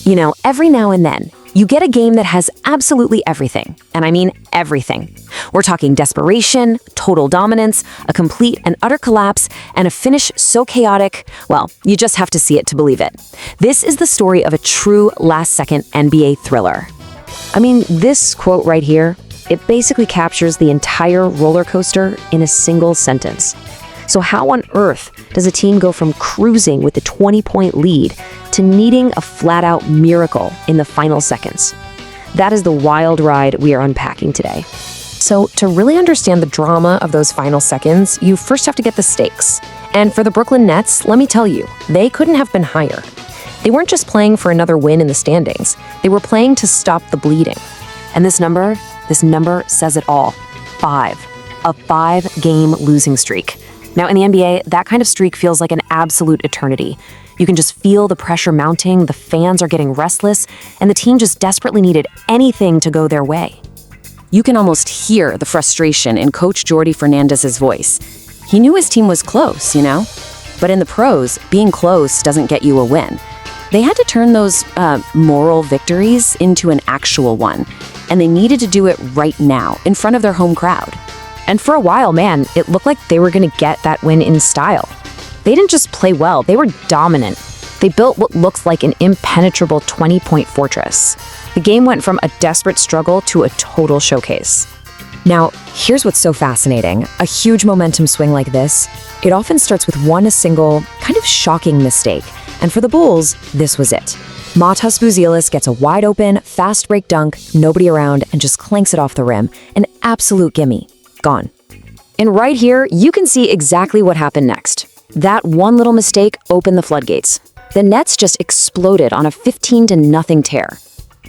You know, every now and then, you get a game that has absolutely everything. And I mean everything. We're talking desperation, total dominance, a complete and utter collapse, and a finish so chaotic, well, you just have to see it to believe it. This is the story of a true last-second NBA thriller. I mean, this quote right here, it basically captures the entire roller coaster in a single sentence. So how on earth does a team go from cruising with a 20-point lead to needing a flat-out miracle in the final seconds? That is the wild ride we are unpacking today. So to really understand the drama of those final seconds, you first have to get the stakes. And for the Brooklyn Nets, let me tell you, they couldn't have been higher. They weren't just playing for another win in the standings. They were playing to stop the bleeding. And this number says it all. 5. A 5-game losing streak. Now, in the NBA, that kind of streak feels like an absolute eternity. You can just feel the pressure mounting, the fans are getting restless, and the team just desperately needed anything to go their way. You can almost hear the frustration in Coach Jordi Fernandez's voice. He knew his team was close, you know? But in the pros, being close doesn't get you a win. They had to turn those moral victories into an actual one, and they needed to do it right now, in front of their home crowd. And for a while, man, it looked like they were going to get that win in style. They didn't just play well, they were dominant. They built what looks like an impenetrable 20-point fortress. The game went from a desperate struggle to a total showcase. Now, here's what's so fascinating. A huge momentum swing like this, it often starts with one single, kind of shocking mistake. And for the Bulls, this was it. Matas Buzelis gets a wide-open, fast-break dunk, nobody around, and just clanks it off the rim. An absolute gimme. Gone. And right here, you can see exactly what happened next. That one little mistake opened the floodgates. The Nets just exploded on a 15-0 tear.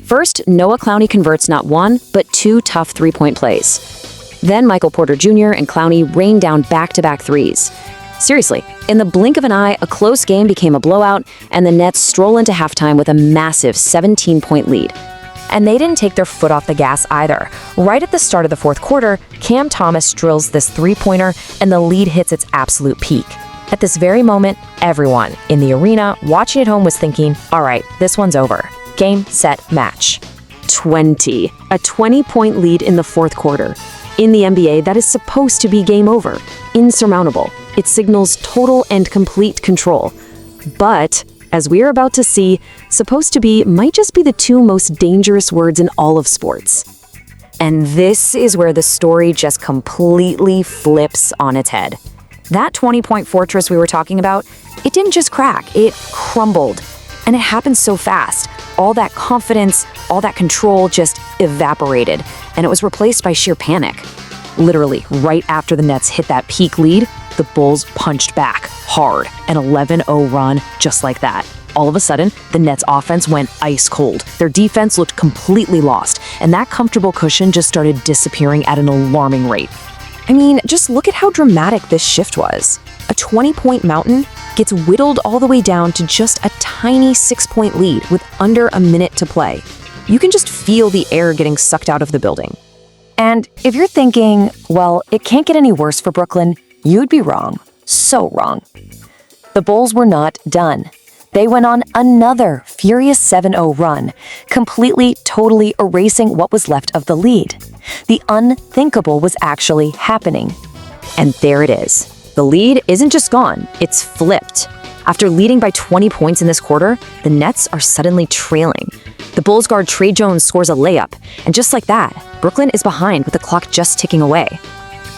First, Noah Clowney converts not one, but 2 tough three-point plays. Then Michael Porter Jr. and Clowney rained down back-to-back threes. Seriously, in the blink of an eye, a close game became a blowout, and the Nets stroll into halftime with a massive 17-point lead. And they didn't take their foot off the gas either. Right at the start of the fourth quarter, Cam Thomas drills this three-pointer, and the lead hits its absolute peak. At this very moment, everyone in the arena watching at home was thinking, all right, this one's over. Game, set, match. 20. A 20-point lead in the fourth quarter. In the NBA, that is supposed to be game over. Insurmountable. It signals total and complete control. But, as we are about to see, supposed to be might just be the 2 most dangerous words in all of sports. And this is where the story just completely flips on its head. That 20-point fortress we were talking about, it didn't just crack, it crumbled. And it happened so fast. All that confidence, all that control just evaporated, and it was replaced by sheer panic. Literally, right after the Nets hit that peak lead, the Bulls punched back hard, an 11-0 run just like that. All of a sudden, the Nets offense went ice cold. Their defense looked completely lost, and that comfortable cushion just started disappearing at an alarming rate. I mean, just look at how dramatic this shift was. A 20-point mountain gets whittled all the way down to just a tiny 6-point lead with under a minute to play. You can just feel the air getting sucked out of the building. And if you're thinking, well, it can't get any worse for Brooklyn, you'd be wrong. So wrong. The Bulls were not done. They went on another furious 7-0 run, completely, totally erasing what was left of the lead. The unthinkable was actually happening. And there it is. The lead isn't just gone, it's flipped. After leading by 20 points in this quarter, the Nets are suddenly trailing. The Bulls guard Tre Jones scores a layup, and just like that, Brooklyn is behind with the clock just ticking away.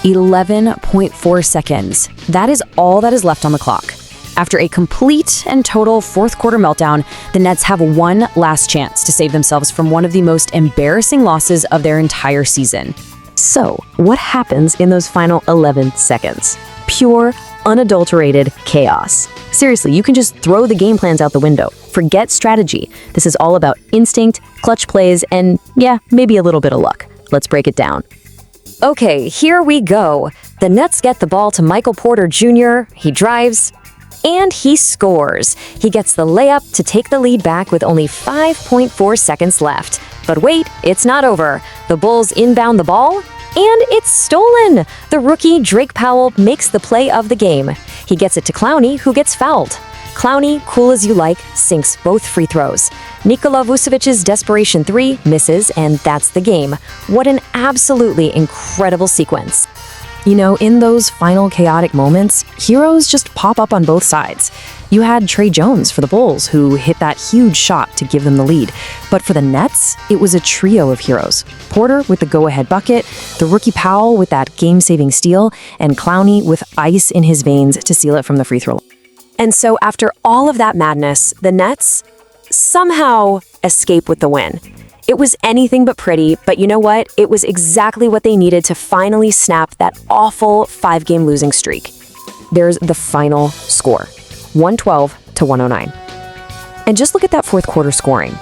11.4 seconds. That is all that is left on the clock. After a complete and total fourth quarter meltdown, the Nets have one last chance to save themselves from one of the most embarrassing losses of their entire season. So, what happens in those final 11 seconds? Pure, unadulterated chaos. Seriously, you can just throw the game plans out the window. Forget strategy. This is all about instinct, clutch plays, and yeah, maybe a little bit of luck. Let's break it down. Okay, here we go. The Nets get the ball to Michael Porter Jr. He drives, and he scores. He gets the layup to take the lead back with only 5.4 seconds left. But wait, it's not over. The Bulls inbound the ball, and it's stolen. The rookie Drake Powell makes the play of the game. He gets it to Clowney, who gets fouled. Clowney, cool as you like, sinks both free throws. Nikola Vucevic's desperation 3 misses, and that's the game. What an absolutely incredible sequence. You know, in those final chaotic moments, heroes just pop up on both sides. You had Trey Jones for the Bulls, who hit that huge shot to give them the lead. But for the Nets, it was a trio of heroes. Porter with the go-ahead bucket, the rookie Powell with that game-saving steal, and Clowney with ice in his veins to seal it from the free throw line. And so after all of that madness, the Nets somehow escape with the win. It was anything but pretty, but you know what? It was exactly what they needed to finally snap that awful 5-game losing streak. There's the final score, 112-109. And just look at that fourth quarter scoring.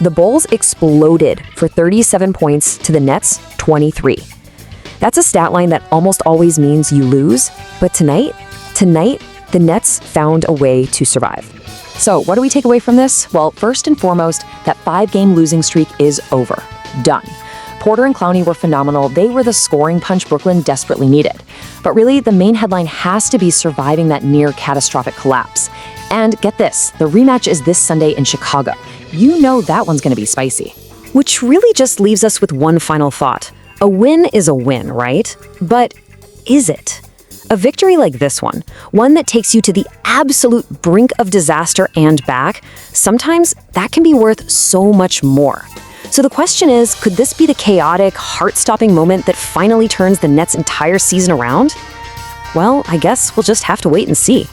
The Bulls exploded for 37 points to the Nets' 23. That's a stat line that almost always means you lose, but tonight, the Nets found a way to survive. So what do we take away from this? Well, first and foremost, that 5-game losing streak is over. Done. Porter and Clowney were phenomenal. They were the scoring punch Brooklyn desperately needed. But really, the main headline has to be surviving that near catastrophic collapse. And get this, the rematch is this Sunday in Chicago. You know that one's going to be spicy. Which really just leaves us with one final thought. A win is a win, right? But is it? A victory like this one that takes you to the absolute brink of disaster and back, sometimes that can be worth so much more. So the question is, could this be the chaotic, heart-stopping moment that finally turns the Nets' entire season around? Well, I guess we'll just have to wait and see.